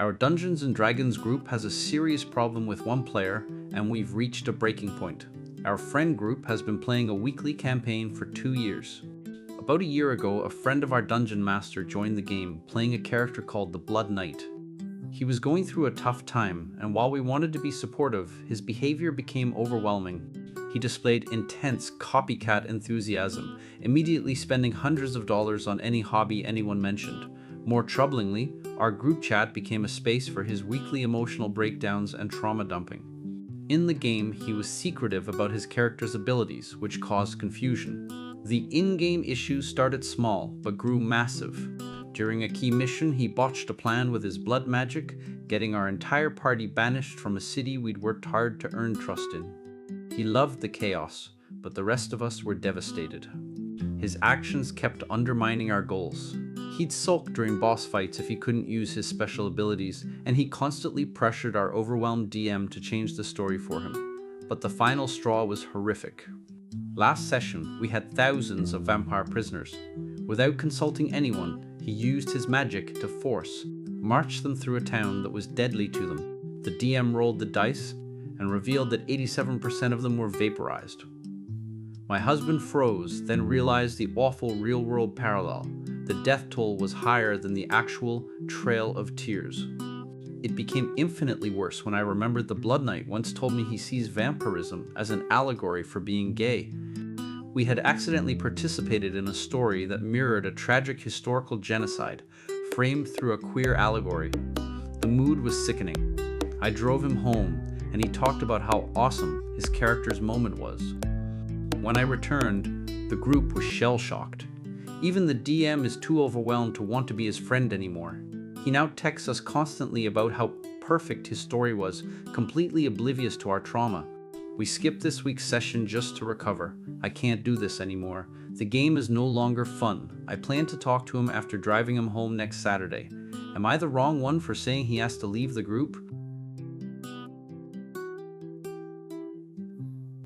Our Dungeons and Dragons group has a serious problem with one player, and we've reached a breaking point. Our friend group has been playing a weekly campaign for 2 years. About a year ago, a friend of our dungeon master joined the game, playing a character called the Blood Knight. He was going through a tough time, and while we wanted to be supportive, his behavior became overwhelming. He displayed intense copycat enthusiasm, immediately spending hundreds of dollars on any hobby anyone mentioned. More troublingly, our group chat became a space for his weekly emotional breakdowns and trauma dumping. In the game, he was secretive about his character's abilities, which caused confusion. The in-game issues started small, but grew massive. During a key mission, he botched a plan with his blood magic, getting our entire party banished from a city we'd worked hard to earn trust in. He loved the chaos, but the rest of us were devastated. His actions kept undermining our goals. He'd sulk during boss fights if he couldn't use his special abilities, and he constantly pressured our overwhelmed DM to change the story for him. But the final straw was horrific. Last session, we had thousands of vampire prisoners. Without consulting anyone, he used his magic to march them through a town that was deadly to them. The DM rolled the dice and revealed that 87% of them were vaporized. My husband froze, then realized the awful real-world parallel. The death toll was higher than the actual Trail of Tears. It became infinitely worse when I remembered the Blood Knight once told me he sees vampirism as an allegory for being gay. We had accidentally participated in a story that mirrored a tragic historical genocide, framed through a queer allegory. The mood was sickening. I drove him home, and he talked about how awesome his character's moment was. When I returned, the group was shell-shocked. Even the DM is too overwhelmed to want to be his friend anymore. He now texts us constantly about how perfect his story was, completely oblivious to our trauma. We skipped this week's session just to recover. I can't do this anymore. The game is no longer fun. I plan to talk to him after driving him home next Saturday. Am I the wrong one for saying he has to leave the group?